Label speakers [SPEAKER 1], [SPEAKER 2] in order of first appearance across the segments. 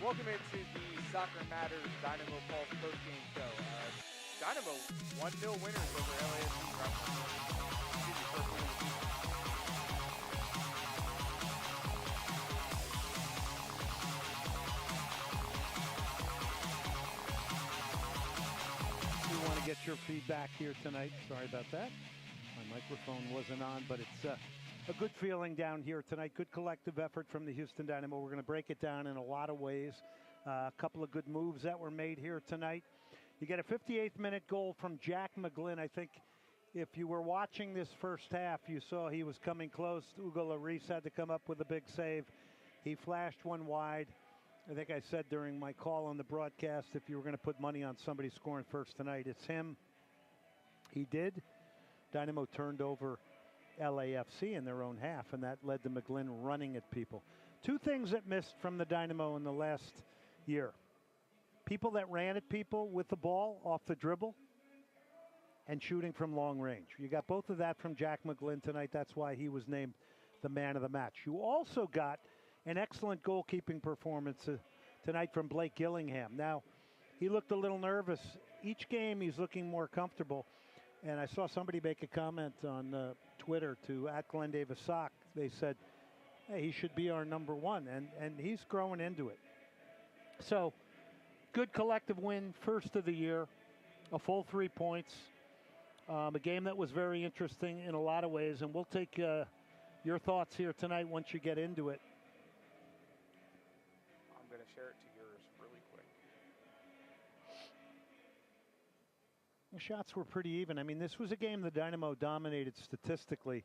[SPEAKER 1] Welcome into the Soccer Matters Dynamo Pulse postgame show. Dynamo 1-0 winners over LAFC. Excuse me, first win of the season.
[SPEAKER 2] We want to get your feedback here tonight. Sorry about that. My microphone wasn't on, but it's a good feeling down here tonight. Good collective effort from the Houston Dynamo. We're going to break it down in a lot of ways. A couple of good moves that were made here tonight. You get a 58th minute goal from Jack McGlynn. I think if you were watching this first half, you saw he was coming close. Hugo Lloris had to come up with a big save. He flashed one wide. I think I said during my call on the broadcast, if you were going to put money on somebody scoring first tonight, it's him. He did. Dynamo turned over LAFC in their own half, and that led to McGlynn running at people. Two things that missed from the Dynamo in the last year. People that ran at people with the ball off the dribble and shooting from long range. You got both of that from Jack McGlynn tonight. That's why he was named the man of the match. You also got an excellent goalkeeping performance tonight from Blake Gillingham. Now, he looked a little nervous. Each game he's looking more comfortable. And I saw somebody make a comment on Twitter to @GlennDavisSock. They said, hey, he should be our number one. And he's growing into it. So, good collective win, first of the year, a full 3 points. A game that was very interesting in a lot of ways. And we'll take your thoughts here tonight once you get into it.
[SPEAKER 1] I'm going to share it to yours really quick.
[SPEAKER 2] The shots were pretty even. I mean, this was a game the Dynamo dominated statistically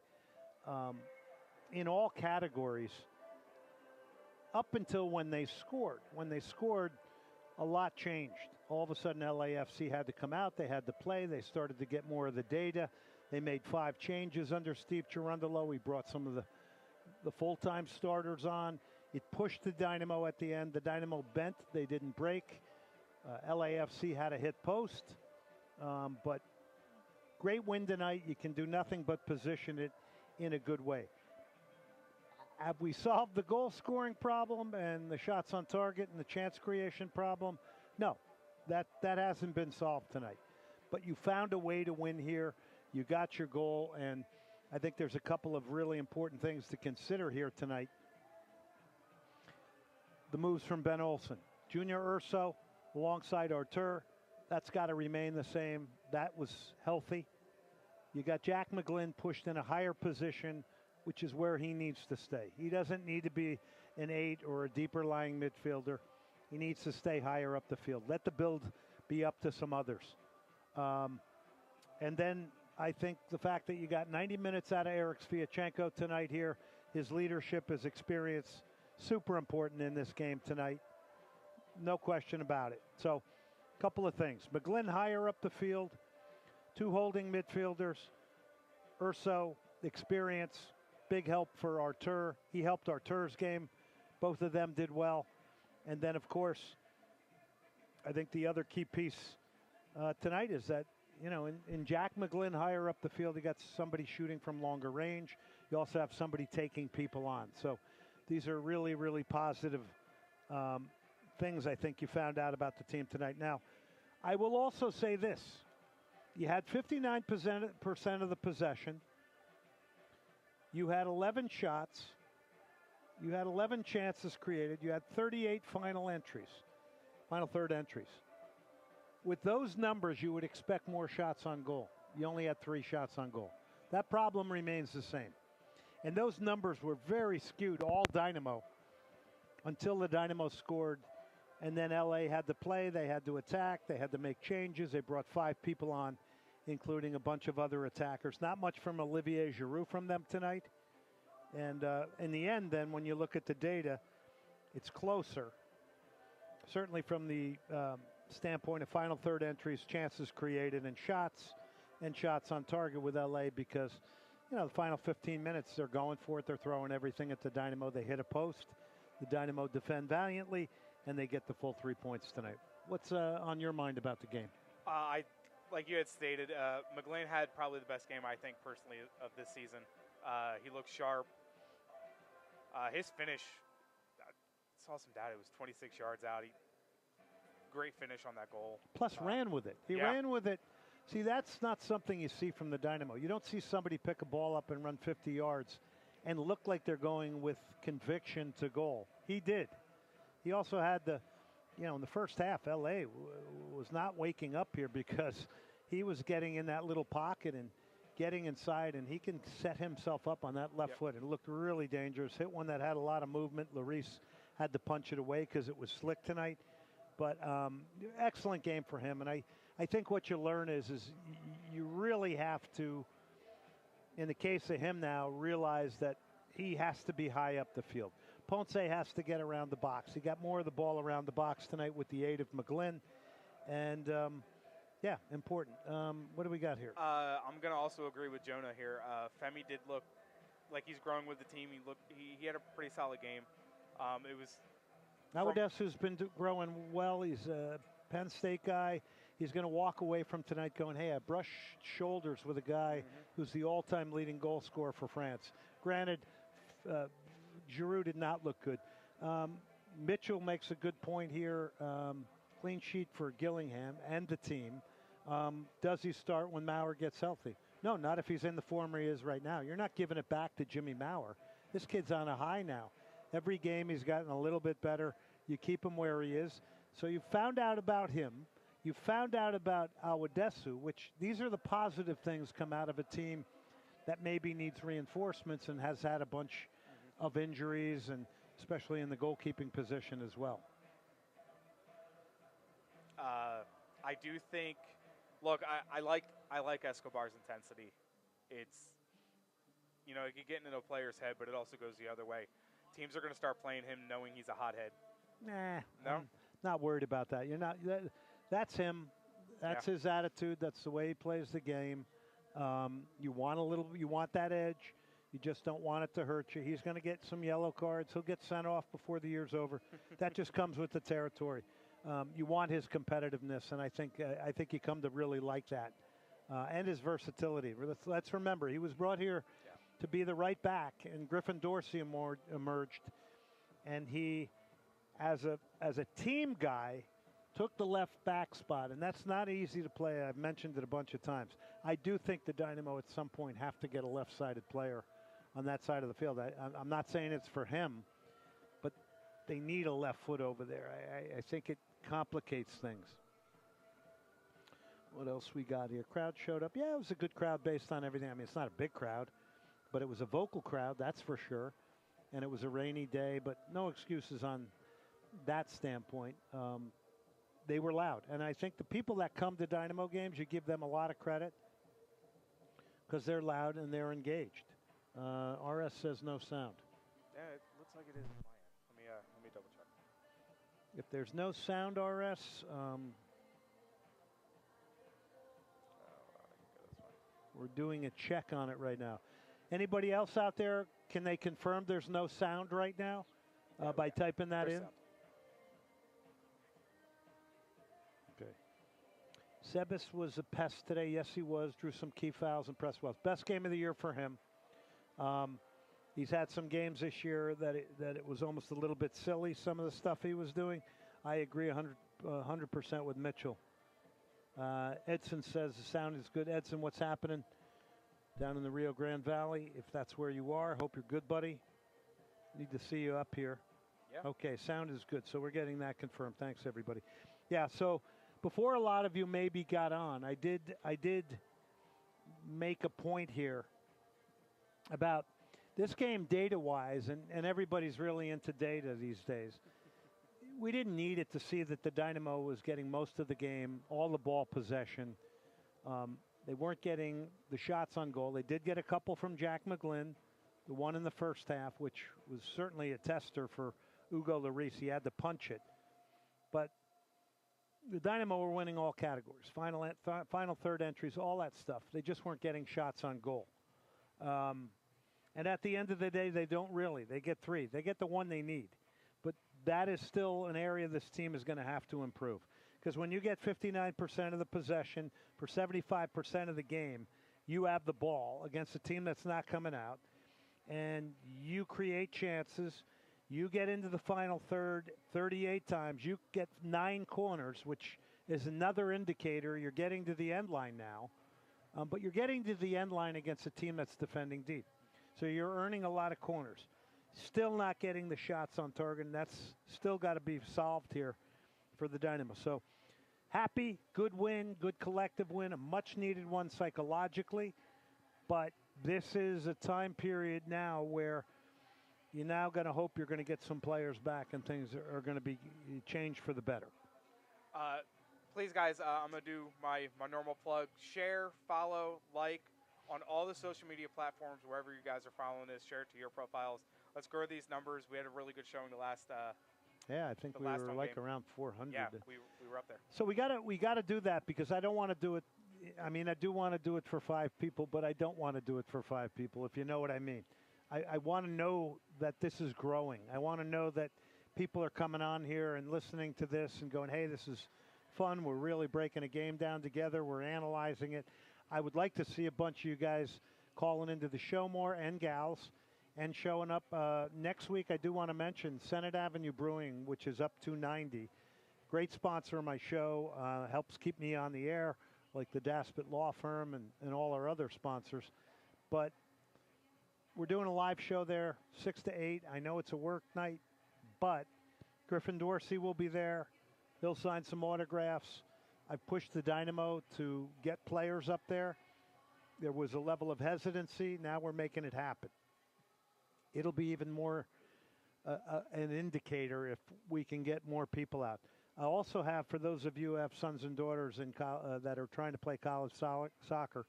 [SPEAKER 2] in all categories up until when they scored. When they scored, a lot changed. All of a sudden, LAFC had to come out. They had to play. They started to get more of the data. They made 5 changes under Steve Cherundolo. He brought some of the full-time starters on. It pushed the Dynamo at the end. The Dynamo bent. They didn't break. LAFC had a hit post. But great win tonight. You can do nothing but position it in a good way. Have we solved the goal scoring problem and the shots on target and the chance creation problem? No, that hasn't been solved tonight. But you found a way to win here. You got your goal, and I think there's a couple of really important things to consider here tonight. The moves from Ben Olsen. Junior Urso alongside Artur. That's got to remain the same. That was healthy. You got Jack McGlynn pushed in a higher position, which is where he needs to stay. He doesn't need to be an 8 or a deeper lying midfielder. He needs to stay higher up the field. Let the build be up to some others. And then I think the fact that you got 90 minutes out of Eric Sviatchenko tonight here, his leadership, his experience, super important in this game tonight. No question about it. So, couple of things. McGlynn higher up the field, 2 holding midfielders. Urso, experience, big help for Artur. He helped Artur's game. Both of them did well. And then, of course, I think the other key piece tonight is that, you know, in Jack McGlynn higher up the field, you got somebody shooting from longer range. You also have somebody taking people on. So these are really, really positive things I think you found out about the team tonight. Now, I will also say this. You had 59% of the possession. You had 11 shots. You had 11 chances created. You had 38 final third entries. With those numbers, you would expect more shots on goal. You only had 3 shots on goal. That problem remains the same. And those numbers were very skewed, all Dynamo, until the Dynamo scored. And then LA had to play, they had to attack, they had to make changes. They brought 5 people on, including a bunch of other attackers. Not much from Olivier Giroud from them tonight. And in the end, then, when you look at the data, it's closer. Certainly from the standpoint of final third entries, chances created, and shots on target with LA because, you know, the final 15 minutes, they're going for it. They're throwing everything at the Dynamo. They hit a post. The Dynamo defend valiantly, and they get the full 3 points tonight. What's on your mind about the game?
[SPEAKER 1] Like you had stated, McGlynn had probably the best game, I think, personally, of this season. He looked sharp. His finish, saw some data. It was 26 yards out. Great finish on that goal.
[SPEAKER 2] Plus ran with it. He ran with it. See, that's not something you see from the Dynamo. You don't see somebody pick a ball up and run 50 yards and look like they're going with conviction to goal. He did. He also had in the first half, LA was not waking up here because he was getting in that little pocket and getting inside, and he can set himself up on that left foot. It looked really dangerous. Hit one that had a lot of movement. Lloris had to punch it away because it was slick tonight. But excellent game for him. And I think what you learn is you really have to, in the case of him now, realize that he has to be high up the field. Ponce has to get around the box. He got more of the ball around the box tonight with the aid of McGlynn. And, important. What do we got here?
[SPEAKER 1] I'm going to also agree with Jonah here. Femi did look like he's growing with the team. He had a pretty solid game. It was...
[SPEAKER 2] Awadessu's been growing well. He's a Penn State guy. He's going to walk away from tonight going, hey, I brushed shoulders with a guy who's the all-time leading goal scorer for France. Granted, Giroud did not look good. Mitchell makes a good point here. Clean sheet for Gillingham and the team. Does he start when Maurer gets healthy? No, not if he's in the form he is right now. You're not giving it back to Jimmy Maurer. This kid's on a high now. Every game he's gotten a little bit better. You keep him where he is. So you found out about him. You found out about Awadessu, which these are the positive things come out of a team that maybe needs reinforcements and has had a bunch of injuries, and especially in the goalkeeping position as well.
[SPEAKER 1] I do think, look, I like Escobar's intensity. It's, it can get into a player's head, but it also goes the other way. Teams are going to start playing him knowing he's a hothead.
[SPEAKER 2] Nah,
[SPEAKER 1] no,
[SPEAKER 2] I'm not worried about that. You're not. That's him. That's his attitude. That's the way he plays the game. You want that edge. You just don't want it to hurt you. He's going to get some yellow cards. He'll get sent off before the year's over. That just comes with the territory. You want his competitiveness, and I think you come to really like that, and his versatility. Let's remember, he was brought here to be the right back, and Griffin Dorsey emerged, and he, as a team guy, took the left back spot, and that's not easy to play. I've mentioned it a bunch of times. I do think the Dynamo at some point have to get a left-sided player on that side of the field. I'm not saying it's for him, but they need a left foot over there. I think it complicates things. What else we got here? Crowd showed up. Yeah, it was a good crowd based on everything. I mean, it's not a big crowd, but it was a vocal crowd, that's for sure. And it was a rainy day, but no excuses on that standpoint. They were loud. And I think the people that come to Dynamo games, you give them a lot of credit because they're loud and they're engaged. RS says no sound.
[SPEAKER 1] Yeah, it looks like it is on my end. Let me double check.
[SPEAKER 2] If there's no sound, RS, we're doing a check on it right now. Anybody else out there, can they confirm there's no sound right now by typing that in? Okay. Sebas was a pest today. Yes, he was. Drew some key fouls and pressed well. Best game of the year for him. He's had some games this year that it was almost a little bit silly, some of the stuff he was doing. I agree 100% with Mitchell. Edson says the sound is good. Edson, what's happening down in the Rio Grande Valley? If that's where you are, hope you're good, buddy. Need to see you up here.
[SPEAKER 1] Yeah.
[SPEAKER 2] Okay, sound is good. So we're getting that confirmed. Thanks, everybody. Yeah, so before a lot of you maybe got on, I did make a point here about this game data-wise, and everybody's really into data these days. We didn't need it to see that the Dynamo was getting most of the game, all the ball possession. They weren't getting the shots on goal. They did get a couple from Jack McGlynn, the one in the first half, which was certainly a tester for Hugo Lloris. He had to punch it. But the Dynamo were winning all categories, final third entries, all that stuff. They just weren't getting shots on goal. And at the end of the day, they don't really. They get three. They get the one they need. But that is still an area this team is going to have to improve. Because when you get 59% of the possession for 75% of the game, you have the ball against a team that's not coming out, and you create chances, You get into the final third 38 times. You get 9 corners, which is another indicator. You're getting to the end line now. But you're getting to the end line against a team that's defending deep. So you're earning a lot of corners. Still not getting the shots on target, and that's still got to be solved here for the Dynamo. So happy, good win, good collective win, a much-needed one psychologically. But this is a time period now where you're now going to hope you're going to get some players back and things are going to be changed for the better.
[SPEAKER 1] Please, guys, I'm going to do my normal plug. Share, follow, like on all the social media platforms, wherever you guys are following this. Share it to your profiles. Let's grow these numbers. We had a really good showing the last
[SPEAKER 2] yeah, I think we were like
[SPEAKER 1] game.
[SPEAKER 2] Around 400.
[SPEAKER 1] Yeah, we were up there.
[SPEAKER 2] So we got to do that because I don't want to do it. I mean, I do want to do it for 5 people, but I don't want to do it for 5 people, if you know what I mean. I want to know that this is growing. I want to know that people are coming on here and listening to this and going, hey, this is fun. We're really breaking a game down together. We're analyzing it. I would like to see a bunch of you guys calling into the show more, and gals, and showing up. Next week, I do want to mention Senate Avenue Brewing, which is up 290. Great sponsor of my show. Helps keep me on the air, like the Daspit Law Firm and all our other sponsors. But we're doing a live show there, 6 to 8. I know it's a work night, but Griffin Dorsey will be there. He'll sign some autographs. I've pushed the Dynamo to get players up there. There was a level of hesitancy. Now we're making it happen. It'll be even more an indicator if we can get more people out. I also have, for those of you who have sons and daughters that are trying to play college soccer,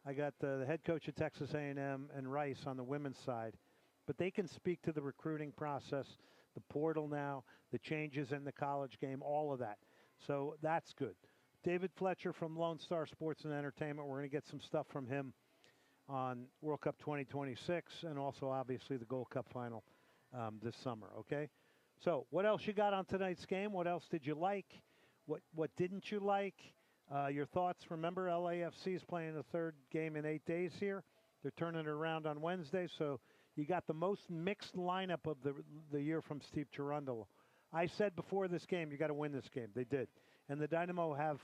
[SPEAKER 2] I got the head coach of Texas A&M and Rice on the women's side. But they can speak to the recruiting process, the portal now, the changes in the college game, all of that. So that's good. David Fletcher from Lone Star Sports and Entertainment. We're going to get some stuff from him on World Cup 2026 and also, obviously, the Gold Cup final this summer, okay? So what else you got on tonight's game? What else did you like? What didn't you like? Your thoughts? Remember, LAFC is playing the 3rd game in 8 days here. They're turning it around on Wednesday, so you got the most mixed lineup of the year from Steve Cherundolo. I said before this game, you got to win this game. They did. And the Dynamo have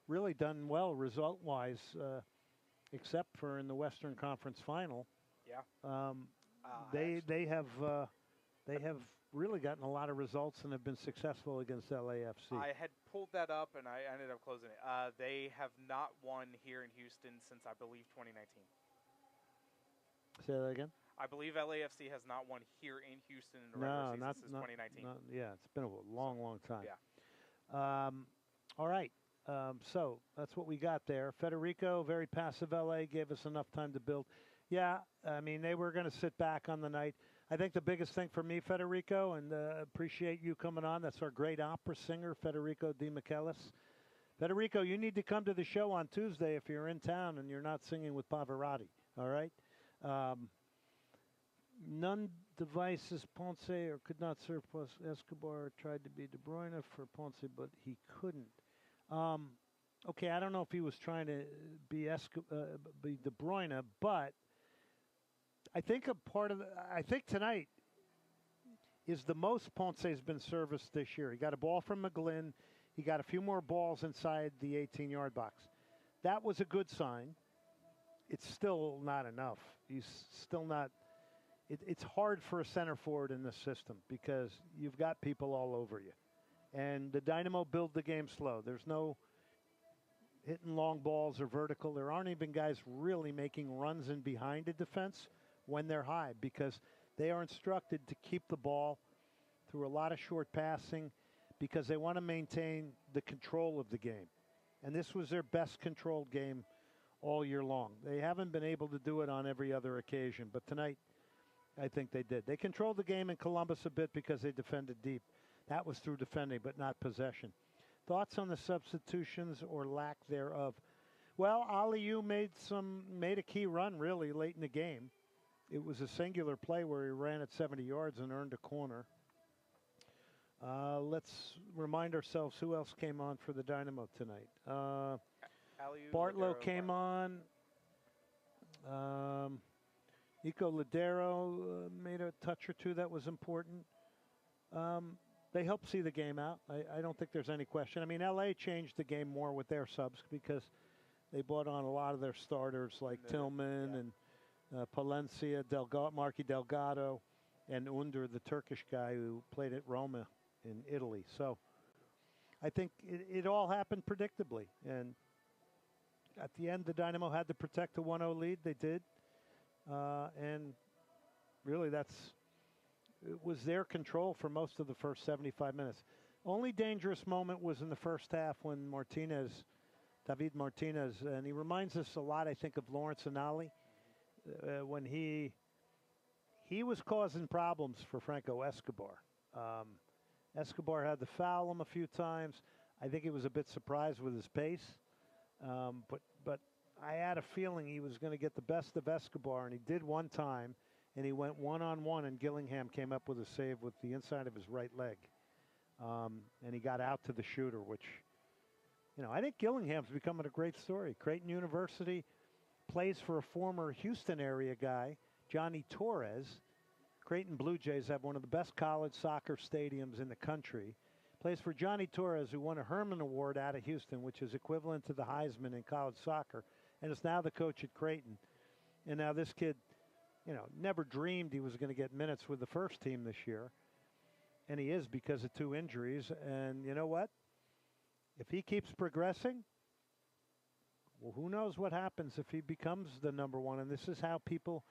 [SPEAKER 2] really done well result-wise, except for in the Western Conference Final.
[SPEAKER 1] Yeah.
[SPEAKER 2] They have really gotten a lot of results and have been successful against LAFC.
[SPEAKER 1] I had pulled that up, and I ended up closing it. They have not won here in Houston since, I believe, 2019.
[SPEAKER 2] Say that again?
[SPEAKER 1] I believe LAFC has not won here in Houston in the regular season since 2019.
[SPEAKER 2] Yeah, it's been a long time.
[SPEAKER 1] Yeah.
[SPEAKER 2] All right. So that's what we got there. Federico, very passive LA, gave us enough time to build. Yeah, I mean, they were going to sit back on the night. I think the biggest thing for me, Federico, and appreciate you coming on, that's our great opera singer, Federico De Michelis. Federico, you need to come to the show on Tuesday if you're in town and you're not singing with Pavarotti, all right? None devices Ponce or could not serve Escobar. Tried to be De Bruyne for Ponce, but he couldn't. Okay, I don't know if he was trying to be De Bruyne, but I think I think tonight is the most Ponce has been serviced this year. He got a ball from McGlynn. He got a few more balls inside the 18-yard box. That was a good sign. It's still not enough. He's still not. It's hard for a center forward in this system because you've got people all over you. And the Dynamo build the game slow. There's no hitting long balls or vertical. There aren't even guys really making runs in behind a defense when they're high because they are instructed to keep the ball through a lot of short passing because they want to maintain the control of the game. And this was their best controlled game all year long. They haven't been able to do it on every other occasion, but tonight I think they did. They controlled the game in Columbus a bit because they defended deep. That was through defending, but not possession. Thoughts on the substitutions or lack thereof? Well, Aliou made a key run really late in the game. It was a singular play where he ran at 70 yards and earned a corner. Let's remind ourselves who else came on for the Dynamo tonight. Bartlow came on. Nico Ladero made a touch or two that was important. They helped see the game out. I don't think there's any question. I mean, LA changed the game more with their subs because they brought on a lot of their starters like Tillman and Palencia, Marky Delgado, and Under, the Turkish guy who played at Roma in Italy. So I think it all happened predictably. And at the end, the Dynamo had to protect the 1-0 lead. They did. And really, it was their control for most of the first 75 minutes. Only dangerous moment was in the first half when David Martinez, and he reminds us a lot, I think, of Lawrence Anali, when he was causing problems for Franco Escobar. Escobar had to foul him a few times. I think he was a bit surprised with his pace, but I had a feeling he was going to get the best of Escobar, and he did one time. And he went one-on-one, and Gillingham came up with a save with the inside of his right leg. And he got out to the shooter, which, I think Gillingham's becoming a great story. Creighton University plays for a former Houston area guy, Johnny Torres. Creighton Blue Jays have one of the best college soccer stadiums in the country. Plays for Johnny Torres, who won a Herman Award out of Houston, which is equivalent to the Heisman in college soccer, and is now the coach at Creighton. And now this kid, never dreamed he was going to get minutes with the first team this year. And he is because of 2 injuries. And you know what? If he keeps progressing, well, who knows what happens if he becomes the number 1. And this is how people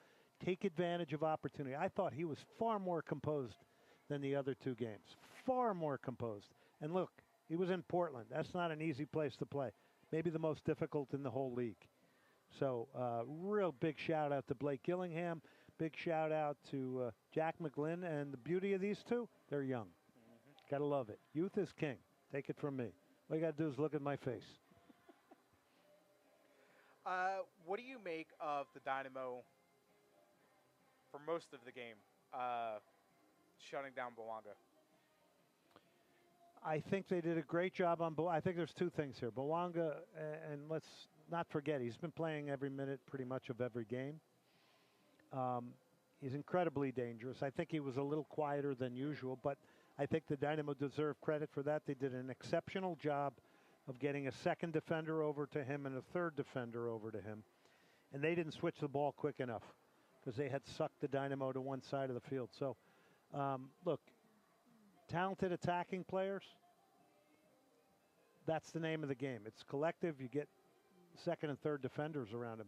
[SPEAKER 2] take advantage of opportunity. I thought he was far more composed than the other 2 games. Far more composed. And look, he was in Portland. That's not an easy place to play. Maybe the most difficult in the whole league. So, real big shout out to Blake Gillingham. Big shout out to Jack McGlynn. And the beauty of these 2, they're young. Got to love it. Youth is king. Take it from me. All you got to do is look at my face.
[SPEAKER 1] What do you make of the Dynamo for most of the game shutting down Bouanga?
[SPEAKER 2] I think they did a great job on I think there's 2 things here. Bouanga, and let's not forget, he's been playing every minute pretty much of every game. He's incredibly dangerous. I think he was a little quieter than usual, but I think the Dynamo deserve credit for that. They did an exceptional job of getting a second defender over to him and a third defender over to him. And they didn't switch the ball quick enough because they had sucked the Dynamo to one side of the field. So, look, talented attacking players, that's the name of the game. It's collective. You get second and third defenders around him.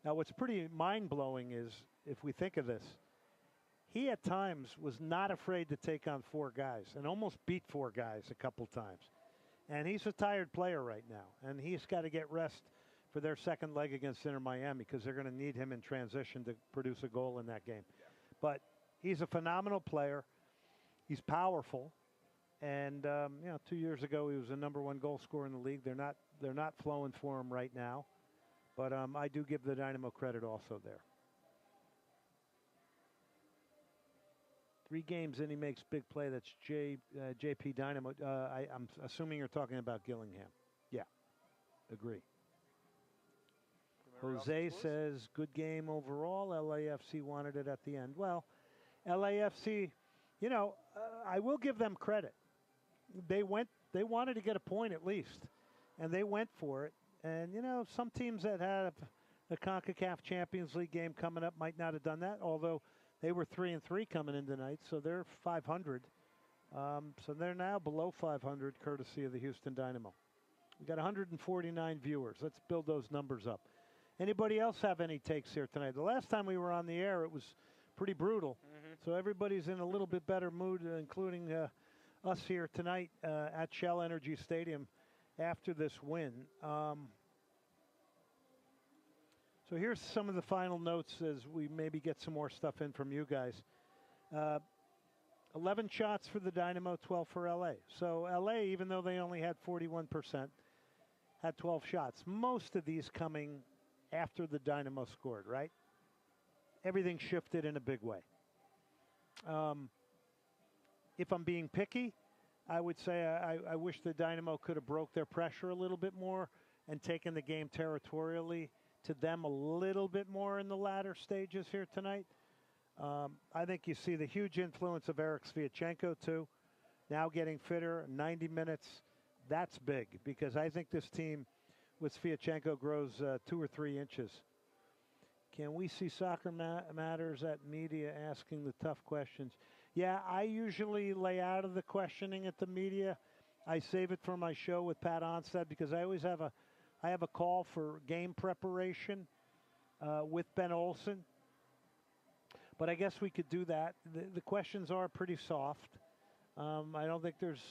[SPEAKER 2] Now, what's pretty mind-blowing is, if we think of this, he at times was not afraid to take on 4 guys and almost beat 4 guys a couple times. And he's a tired player right now, and he's got to get rest for their second leg against Inter Miami because they're going to need him in transition to produce a goal in that game. Yeah. But he's a phenomenal player. He's powerful. And, 2 years ago, he was the #1 goal scorer in the league. They're not flowing for him right now. But I do give the Dynamo credit also there. 3 games in, he makes big play. That's JP Dynamo. I'm assuming you're talking about Gillingham. Yeah, agree. Jose says, good game overall. LAFC wanted it at the end. Well, LAFC, I will give them credit. They wanted to get a point at least, and they went for it. And, some teams that have the CONCACAF Champions League game coming up might not have done that, although they were 3-3 coming in tonight, so they're 500. So they're now below 500, courtesy of the Houston Dynamo. We got 149 viewers. Let's build those numbers up. Anybody else have any takes here tonight? The last time we were on the air, it was pretty brutal. So everybody's in a little bit better mood, including us here tonight at Shell Energy Stadium after this win. So here's some of the final notes as we maybe get some more stuff in from you guys. 11 shots for the Dynamo, 12 for LA. So LA, even though they only had 41%, had 12 shots. Most of these coming after the Dynamo scored, right? Everything shifted in a big way. If I'm being picky, I would say I wish the Dynamo could have broke their pressure a little bit more and taken the game territorially to them a little bit more in the latter stages here tonight. I think you see the huge influence of Eric Sviatchenko, too. now getting fitter, 90 minutes, that's big because I think this team with Sviatchenko grows 2 or 3 inches. Can we see Soccer Matters at media asking the tough questions? Yeah, I usually lay out of the questioning at the media. I save it for my show with Pat Onstad because I always have a call for game preparation with Ben Olsen. But I guess we could do that. The questions are pretty soft. I don't think there's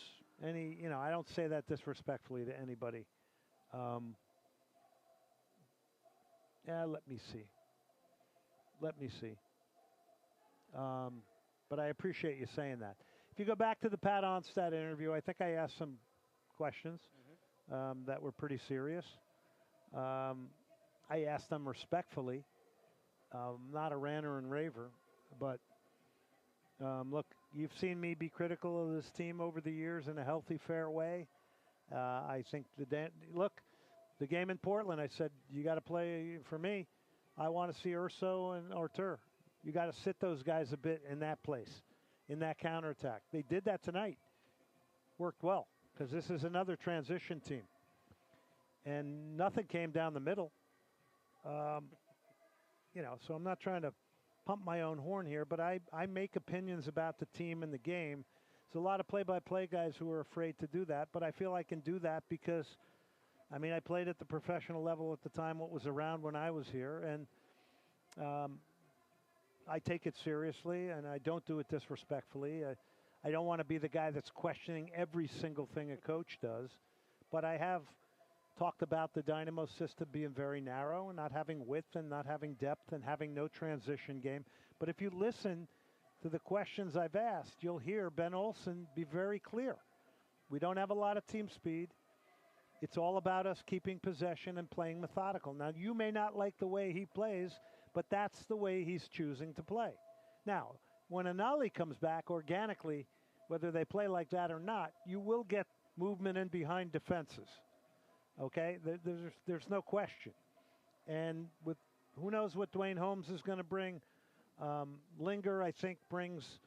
[SPEAKER 2] any, I don't say that disrespectfully to anybody. Let me see. But I appreciate you saying that. If you go back to the Pat Onstad interview, I think I asked some questions that were pretty serious. I asked them respectfully, not a ranter and raver, but look, you've seen me be critical of this team over the years in a healthy, fair way. I think the game in Portland, I said, you got to play for me. I want to see Urso and Artur. You got to sit those guys a bit in that place, in that counterattack. They did that tonight. Worked well because this is another transition team. And nothing came down the middle. So I'm not trying to pump my own horn here, but I make opinions about the team and the game. There's a lot of play-by-play guys who are afraid to do that, but I feel I can do that because, I played at the professional level at the time, what was around when I was here, and I take it seriously, and I don't do it disrespectfully. I don't want to be the guy that's questioning every single thing a coach does, but I have talked about the Dynamo system being very narrow and not having width and not having depth and having no transition game. But if you listen to the questions I've asked, you'll hear Ben Olsen be very clear. We don't have a lot of team speed. It's all about us keeping possession and playing methodical. Now, you may not like the way he plays, but that's the way he's choosing to play. Now, when Anali comes back organically, whether they play like that or not, you will get movement in behind defenses. Okay, there's no question. And with who knows what Dwayne Holmes is going to bring. Linger, I think, brings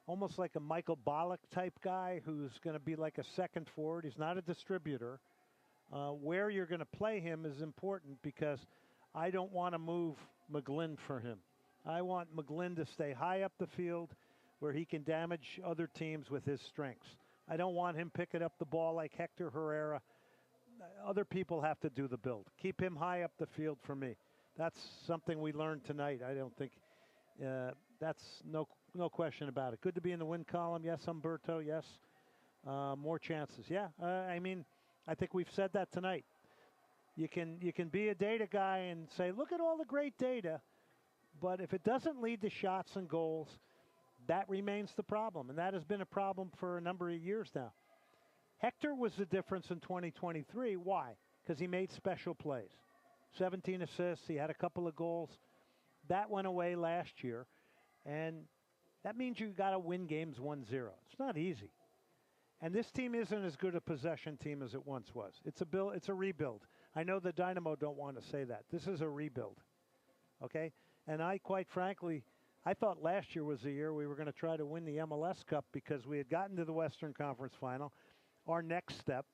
[SPEAKER 2] almost like a Michael Ballack type guy who's going to be like a second forward. He's not a distributor. Where you're going to play him is important because I don't want to move McGlynn for him. I want McGlynn to stay high up the field where he can damage other teams with his strengths. I don't want him picking up the ball like Hector Herrera. Other people have to do the build. Keep him high up the field for me. That's something we learned tonight. I don't think that's no question about it. Good to be in the win column. Yes, Umberto. Yes. More chances. Yeah. I think we've said that tonight. You can be a data guy and say, look at all the great data, but if it doesn't lead to shots and goals, that remains the problem, and that has been a problem for a number of years now. Hector was the difference in 2023. Why? Because he made special plays. 17 assists. He had a couple of goals. That went away last year, and that means you got to win games 1-0. It's not easy. And this team isn't as good a possession team as it once was. It's a rebuild. I know the Dynamo don't want to say that. This is a rebuild. Okay? And I, quite frankly, I thought last year was the year we were going to try to win the MLS Cup because we had gotten to the Western Conference Final, our next step.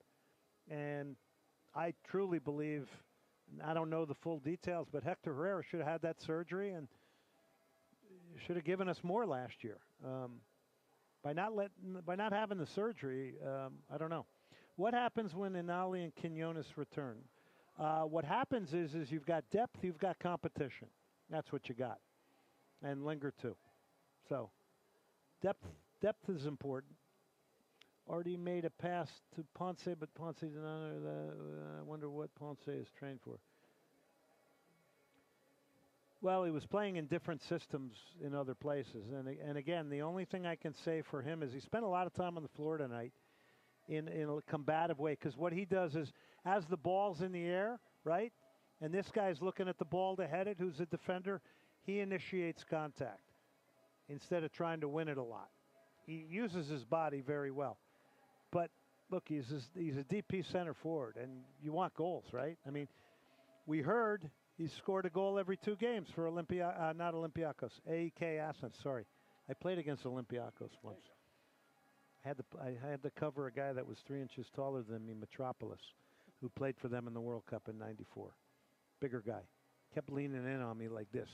[SPEAKER 2] And I truly believe, I don't know the full details, but Hector Herrera should have had that surgery and should have given us more last year. By not having the surgery, I don't know. What happens when Inali and Quinones return? What happens is you've got depth, you've got competition. That's what you got. And Linger too. So depth is important. Already made a pass to Ponce, but Ponce did not. I wonder what Ponce is trained for. Well, he was playing in different systems in other places. And again, the only thing I can say for him is he spent a lot of time on the floor tonight in a combative way. Because what he does is, as the ball's in the air, right, and this guy's looking at the ball to head it, who's a defender, he initiates contact instead of trying to win it a lot. He uses his body very well. But, look, he's a DP center forward, and you want goals, right? I mean, we heard he's scored a goal every 2 games for not Olympiacos, AEK Athens, sorry. I played against Olympiacos once. I had to cover a guy that was 3 inches taller than me, Metropolis, who played for them in the World Cup in '94. Bigger guy. Kept leaning in on me like this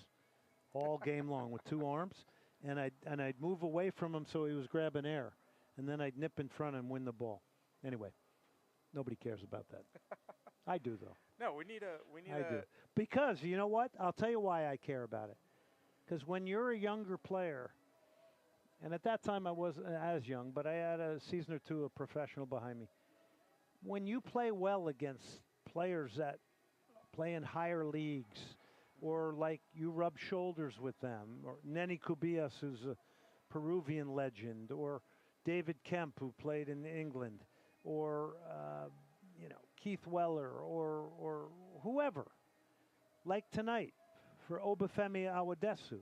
[SPEAKER 2] all game long with 2 arms, and I'd move away from him so he was grabbing air, and then I'd nip in front and win the ball. Anyway, nobody cares about that. I do, though.
[SPEAKER 1] No, we need a.
[SPEAKER 2] I do. Because, you know what? I'll tell you why I care about it. Because when you're a younger player, and at that time I wasn't as young, but I had a season or two of professional behind me. When you play well against players that play in higher leagues, or like you rub shoulders with them, or Nenny Cubillas, who's a Peruvian legend, or David Kemp, who played in England, or Keith Weller, or whoever, like tonight for Obafemi Awadesu,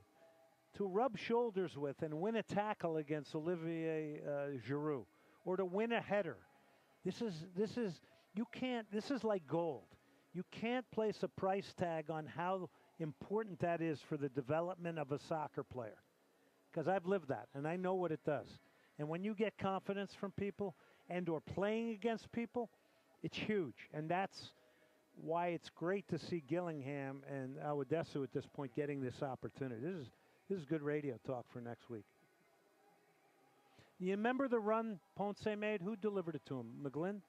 [SPEAKER 2] to rub shoulders with and win a tackle against Olivier Giroud, or to win a header. This is like gold. You can't place a price tag on how important that is for the development of a soccer player. Because I've lived that, and I know what it does. And when you get confidence from people and or playing against people, it's huge. And that's why it's great to see Gillingham and Awadesu at this point getting this opportunity. This is good radio talk for next week. You remember the run Ponce made? Who delivered it to him? McGlynn?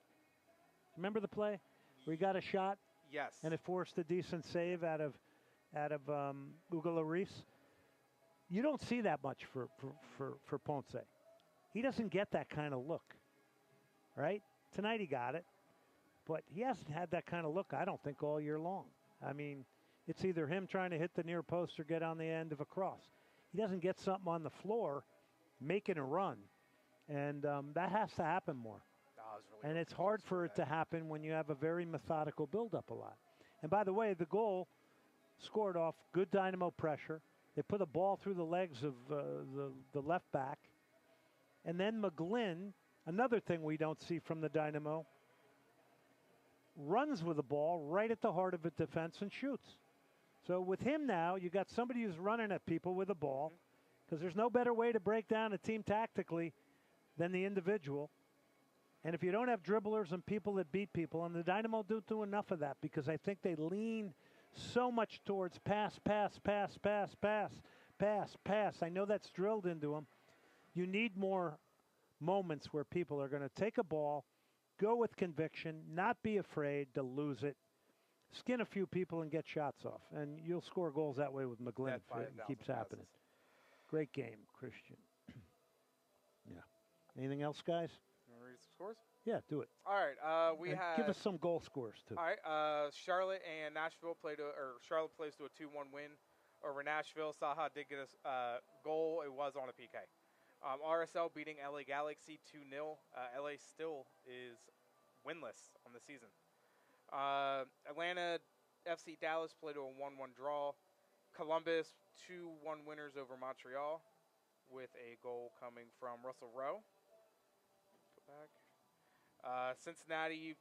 [SPEAKER 2] Remember the play where he got a shot?
[SPEAKER 1] Yes.
[SPEAKER 2] And it forced a decent save out of Hugo Lloris? You don't see that much for Ponce. He doesn't get that kind of look, right? Tonight he got it, but he hasn't had that kind of look, I don't think, all year long. I mean, it's either him trying to hit the near post or get on the end of a cross. He doesn't get something on the floor making a run, and that has to happen more.
[SPEAKER 1] Really,
[SPEAKER 2] and it's hard for it to happen when you have a very methodical build-up a lot. And by the way, the goal scored off good Dynamo pressure. They put a ball through the legs of the left back. And then McGlynn, another thing we don't see from the Dynamo, runs with the ball right at the heart of the defense and shoots. So with him now, you got somebody who's running at people with a ball, because there's no better way to break down a team tactically than the individual. And if you don't have dribblers and people that beat people, and the Dynamo don't do enough of that, because I think they lean so much towards pass. I know that's drilled into them. You need more moments where people are going to take a ball, go with conviction, not be afraid to lose it, skin a few people and get shots off. And you'll score goals that way with McGlynn if it keeps happening. Great game, Christian. Yeah. Anything else, guys?
[SPEAKER 1] You want to read some scores?
[SPEAKER 2] Yeah, do it.
[SPEAKER 1] All right.
[SPEAKER 2] Give us some goal scores, too.
[SPEAKER 1] All right. Charlotte and Nashville Charlotte plays to a 2-1 win over Nashville. Saha did get a goal. It was on a PK. RSL beating LA Galaxy 2-0. LA still is winless on the season. Atlanta FC Dallas played to a 1-1 draw. Columbus 2-1 winners over Montreal with a goal coming from Russell Rowe. Go back. Cincinnati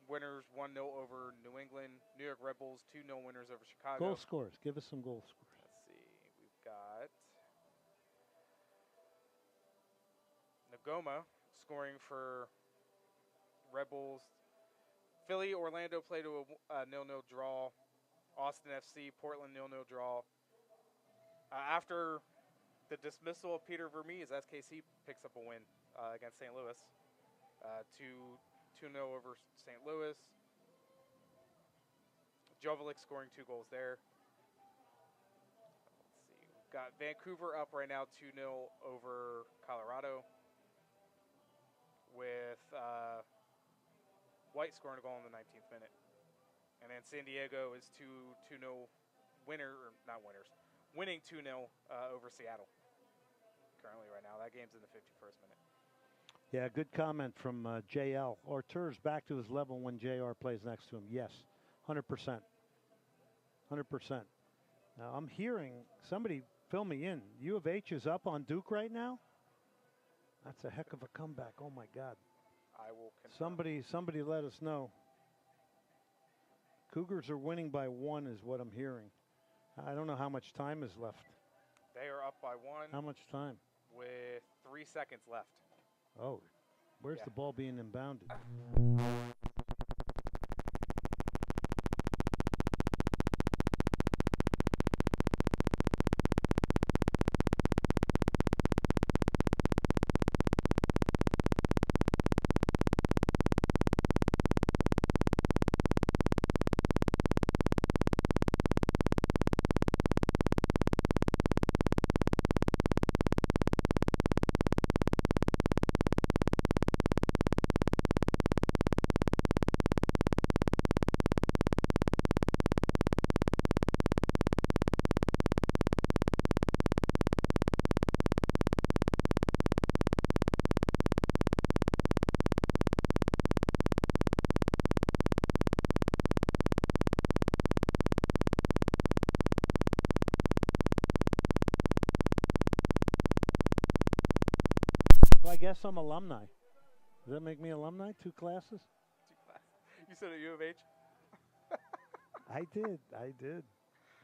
[SPEAKER 1] winners 1-0 over New England. New York Red Bulls 2-0 winners over Chicago.
[SPEAKER 2] Goal scores. Give us some goal scores.
[SPEAKER 1] Let's see. We've got Ngoma scoring for Red Bulls. Philly, Orlando played to a 0-0 draw. Austin FC, Portland 0-0 draw. After the dismissal of Peter Vermees, SKC picks up a win against St. Louis. 2-0 over St. Louis. Jovic scoring 2 goals there. Let's see. We've got Vancouver up right now 2-0 over Colorado, with White scoring a goal in the 19th minute. And then San Diego is 2-0 winning 2-0 over Seattle currently right now. That game's in the 51st minute.
[SPEAKER 2] Yeah, good comment from JL. Artur's back to his level when JR plays next to him. Yes, 100%. 100%. Now, I'm hearing somebody fill me in. U of H is up on Duke right now? That's a heck of a comeback. Oh, my God.
[SPEAKER 1] I will confirm.
[SPEAKER 2] Somebody let us know. Cougars are winning by 1 is what I'm hearing. I don't know how much time is left.
[SPEAKER 1] They are up by 1.
[SPEAKER 2] How much time?
[SPEAKER 1] With 3 seconds left.
[SPEAKER 2] Oh, where's
[SPEAKER 1] Yeah.
[SPEAKER 2] the ball being inbounded? Well, I guess I'm alumni. Does that make me alumni? 2 classes?
[SPEAKER 1] You said at U of H?
[SPEAKER 2] I did.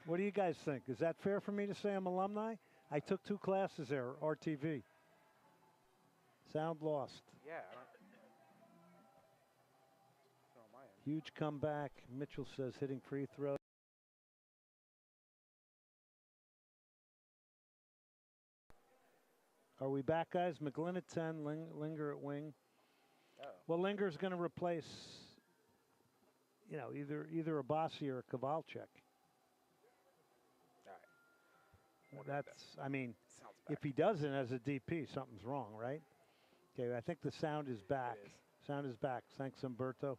[SPEAKER 2] What do you guys think? Is that fair for me to say I'm alumni? I took 2 classes there, RTV. Sound lost.
[SPEAKER 1] Yeah. I don't on my end.
[SPEAKER 2] Huge comeback. Mitchell says hitting free throw. Are we back, guys? McGlynn at 10, Linger at wing.
[SPEAKER 1] Oh.
[SPEAKER 2] Well, Linger's going to replace, either Abassi or Kovalchuk.
[SPEAKER 1] All right.
[SPEAKER 2] That's, I mean,
[SPEAKER 1] Sounds back.
[SPEAKER 2] if he doesn't as a DP, something's wrong, right? Okay, I think the sound is back.
[SPEAKER 1] It is.
[SPEAKER 2] Sound is back. Thanks, Umberto.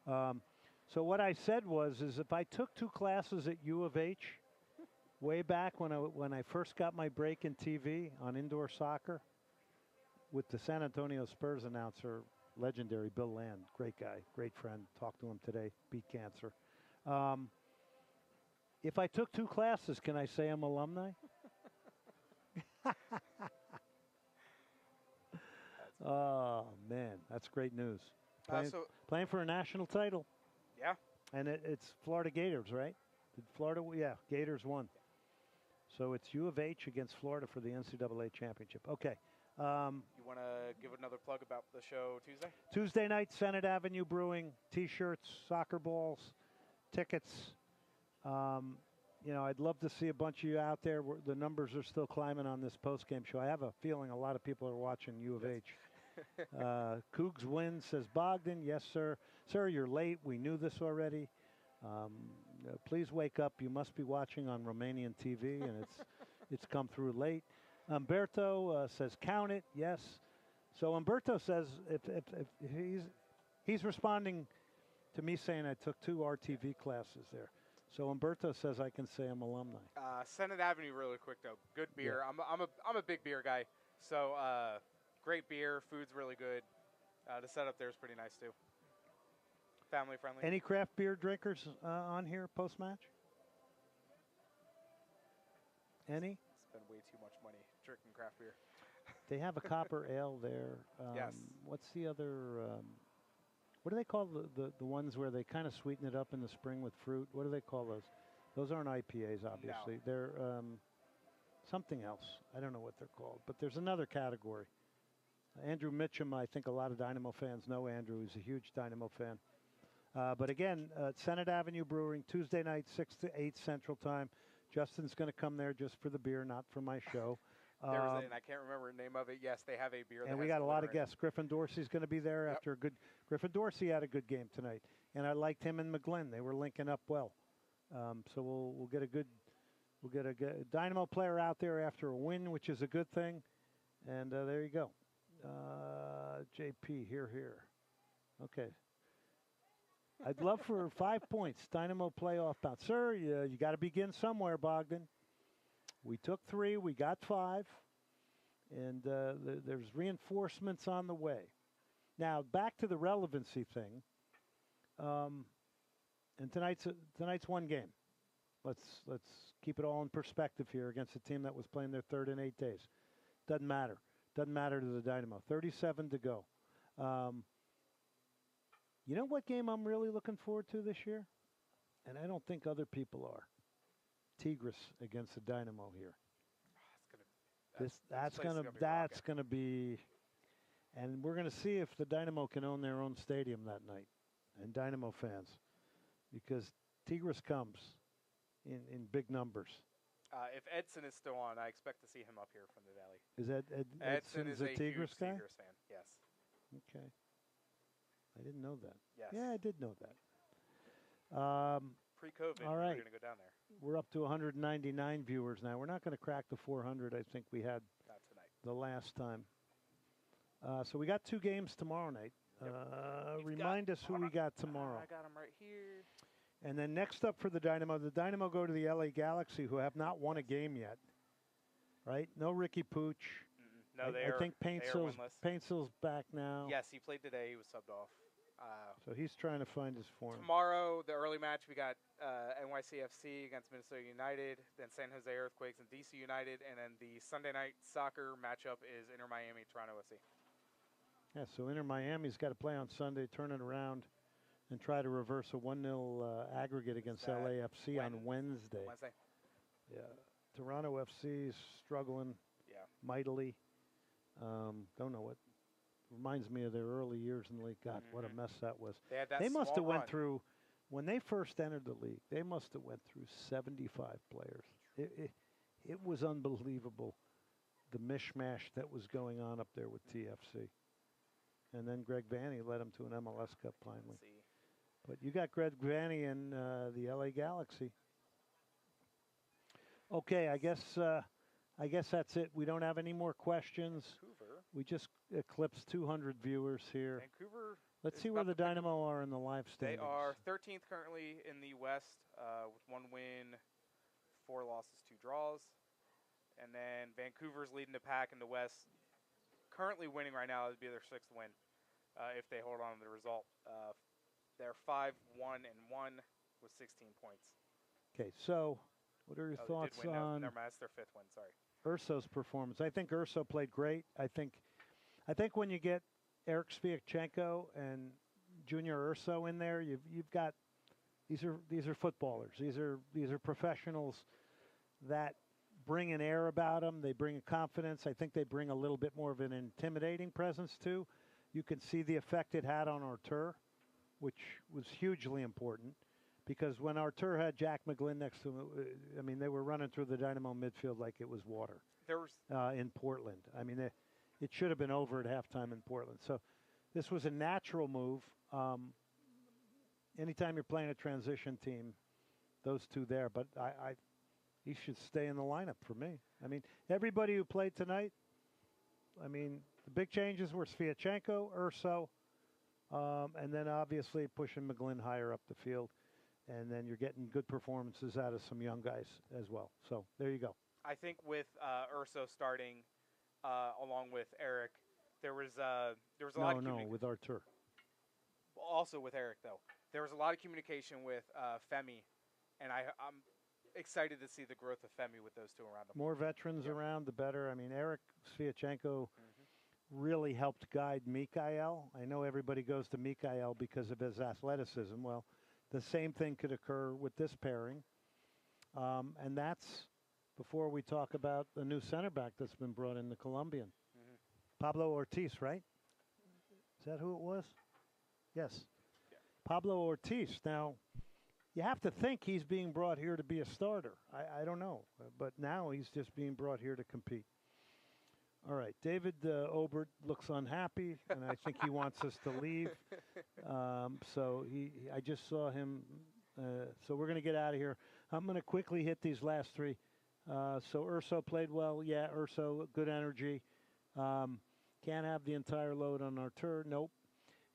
[SPEAKER 2] So what I said is if I took 2 classes at U of H, way back when I first got my break in TV on indoor soccer, with the San Antonio Spurs announcer, legendary Bill Land, great guy, great friend. Talked to him today. Beat cancer. If I took 2 classes, can I say I'm alumni? Oh, man, that's great news. Playing for a national title.
[SPEAKER 1] Yeah.
[SPEAKER 2] And it's Florida Gators, right? Did Florida? Yeah, Gators won. So it's U of H against Florida for the NCAA championship. Okay.
[SPEAKER 1] You want to give another plug about the show Tuesday?
[SPEAKER 2] Tuesday night, Senate Avenue Brewing, T-shirts, soccer balls, tickets. I'd love to see a bunch of you out there. The numbers are still climbing on this post-game show. I have a feeling a lot of people are watching U of H. Cougs win, says Bogdan. Yes, sir. Sir, you're late. We knew this already. Please wake up. You must be watching on Romanian TV, and it's come through late. Umberto says count it. Yes. So Umberto says if he's responding to me saying I took 2 RTV classes there. So Umberto says I can say I'm alumni.
[SPEAKER 1] Senate Avenue, really quick though. Good beer.
[SPEAKER 2] Yeah.
[SPEAKER 1] I'm a big beer guy. So great beer. Food's really good. The setup there is pretty nice too. Family friendly.
[SPEAKER 2] Any craft beer drinkers on here post match? Any?
[SPEAKER 1] Spend way too much money drinking craft beer.
[SPEAKER 2] They have a copper ale there.
[SPEAKER 1] Yes.
[SPEAKER 2] What's the other? What do they call the ones where they kind of sweeten it up in the spring with fruit? What do they call those? Those aren't IPAs, obviously.
[SPEAKER 1] No.
[SPEAKER 2] They're something else. I don't know what they're called, but there's another category. Andrew Mitchum, I think a lot of Dynamo fans know Andrew. He's a huge Dynamo fan. But again, Senate Avenue Brewing, Tuesday night, 6 to 8 Central Time. Justin's going to come there just for the beer, not for my show.
[SPEAKER 1] And I can't remember the name of it. Yes, they have a beer.
[SPEAKER 2] And we got a lot of guests. Griffin Dorsey's going to be there after a good. Griffin Dorsey had a good game tonight, and I liked him and McGlynn. They were linking up well. So we'll get a Dynamo player out there after a win, which is a good thing. And there you go. JP, here. Okay. I'd love for 5 points. Dynamo playoff bound. Sir, you got to begin somewhere, Bogdan. We took 3. We got 5. And there's reinforcements on the way. Now, back to the relevancy thing. And tonight's one game. Let's keep it all in perspective here against a team that was playing their 3rd in 8 days. Doesn't matter. Doesn't matter to the Dynamo. 37 to go. You know what game I'm really looking forward to this year? And I don't think other people are. Tigres against the Dynamo here. That's going to be And we're going to see if the Dynamo can own their own stadium that night, and Dynamo fans, because Tigres comes in big numbers.
[SPEAKER 1] If Edson is still on, I expect to see him up here from the Valley.
[SPEAKER 2] Is that
[SPEAKER 1] Edson is a
[SPEAKER 2] Tigres
[SPEAKER 1] huge
[SPEAKER 2] guy?
[SPEAKER 1] Tigres fan, yes.
[SPEAKER 2] Okay. I didn't know that.
[SPEAKER 1] Yes.
[SPEAKER 2] Yeah, I did know that.
[SPEAKER 1] Pre-COVID,
[SPEAKER 2] all
[SPEAKER 1] we
[SPEAKER 2] right.
[SPEAKER 1] were going to go down there.
[SPEAKER 2] We're up to 199 viewers now. We're not going to crack the 400 I think we had
[SPEAKER 1] Not tonight.
[SPEAKER 2] the last time. So we got 2 games tomorrow night.
[SPEAKER 1] Yep.
[SPEAKER 2] Remind us who we got tomorrow.
[SPEAKER 1] I got him right here.
[SPEAKER 2] And then next up for the Dynamo go to the LA Galaxy, who have not won a game yet. Right? No Ricky Pooch.
[SPEAKER 1] No,
[SPEAKER 2] I think Paintsill's back now.
[SPEAKER 1] Yes, he played today. He was subbed off.
[SPEAKER 2] So he's trying to find his form.
[SPEAKER 1] Tomorrow, the early match, we got NYCFC against Minnesota United, then San Jose Earthquakes and DC United, and then the Sunday night soccer matchup is Inter Miami, Toronto FC.
[SPEAKER 2] Yeah, so Inter Miami's got to play on Sunday, turn it around, and try to reverse a 1-0 aggregate against LAFC on Wednesday. Yeah, Toronto FC is struggling mightily. Don't know what. Reminds me of their early years in the league. God, what a mess that was. They must have went through, when they first entered the league, they must have went through 75 players. It was unbelievable, the mishmash that was going on up there with TFC. And then Greg Vanny led them to an MLS Cup finally. But you got Greg Vanny and the LA Galaxy. Okay, I guess that's it. We don't have any more questions.
[SPEAKER 1] Vancouver.
[SPEAKER 2] We just eclipsed 200 viewers here.
[SPEAKER 1] Vancouver.
[SPEAKER 2] Let's see where the Dynamo are in the live standings.
[SPEAKER 1] They are 13th currently in the West with 1 win, 4 losses, 2 draws. And then Vancouver's leading the pack in the West. Currently winning right now. It would be their 6th win if they hold on to the result. They're 5-1-1 with 16 points.
[SPEAKER 2] Okay, so what are your thoughts on?
[SPEAKER 1] Never mind, that's their 5th win. Sorry.
[SPEAKER 2] Urso's performance. I think Urso played great. I think when you get Eric Sviatchenko and Junior Urso in there, you've got these are footballers. These are professionals that bring an air about them. They bring a confidence. I think they bring a little bit more of an intimidating presence too. You can see the effect it had on Artur, which was hugely important. Because when Artur had Jack McGlynn next to him, I mean, they were running through the Dynamo midfield like it was water.
[SPEAKER 1] There was
[SPEAKER 2] in Portland. I mean, it should have been over at halftime in Portland. So this was a natural move. Anytime you're playing a transition team, those two there. But he should stay in the lineup for me. I mean, everybody who played tonight, I mean, the big changes were Sviatchenko, Urso, and then obviously pushing McGlynn higher up the field. And then you're getting good performances out of some young guys as well. So there you go.
[SPEAKER 1] I think with Urso starting along with Eric, there was a lot of communication.
[SPEAKER 2] No, with Artur.
[SPEAKER 1] Also with Eric, though. There was a lot of communication with Femi, and I'm excited to see the growth of Femi with those two around him.
[SPEAKER 2] More veterans around, the better. I mean, Eric Sviatchenko really helped guide Mikhail. I know everybody goes to Mikhail because of his athleticism. Well, the same thing could occur with this pairing. And that's before we talk about the new center back that's been brought in, the Colombian. Pablo Ortiz, right? Is that who it was? Yes.
[SPEAKER 1] Yeah.
[SPEAKER 2] Pablo Ortiz. Now, you have to think he's being brought here to be a starter. I don't know. But now he's just being brought here to compete. All right, David Obert looks unhappy, and I think he wants us to leave. So I just saw him. So we're going to get out of here. I'm going to quickly hit these last 3. So Urso played well. Yeah, Urso, good energy. Can't have the entire load on Artur. Nope.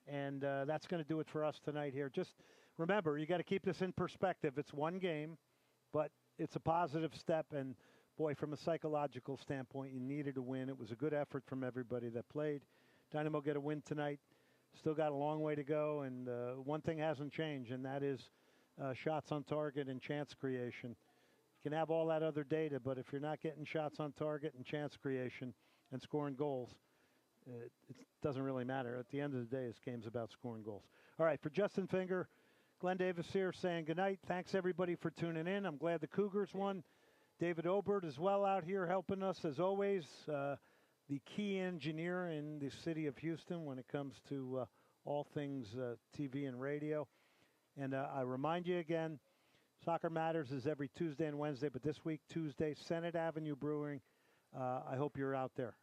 [SPEAKER 2] And that's going to do it for us tonight here. Just remember, you got to keep this in perspective. It's 1 game, but it's a positive step. And boy, from a psychological standpoint, you needed a win. It was a good effort from everybody that played. Dynamo get a win tonight. Still got a long way to go, and one thing hasn't changed, and that is shots on target and chance creation. You can have all that other data, but if you're not getting shots on target and chance creation and scoring goals, it doesn't really matter. At the end of the day, this game's about scoring goals. All right, for Justin Finger, Glenn Davis here saying goodnight. Thanks, everybody, for tuning in. I'm glad the Cougars won. David Obert as well out here helping us as always. the key engineer in the city of Houston when it comes to all things TV and radio. And I remind you again, Soccer Matters is every Tuesday and Wednesday, but this week, Tuesday, Senate Avenue Brewing. I hope you're out there.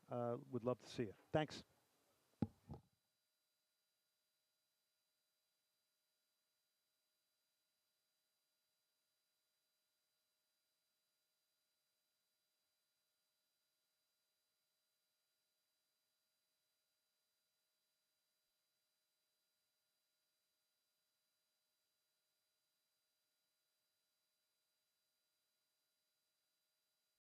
[SPEAKER 2] Would love to see you. Thanks.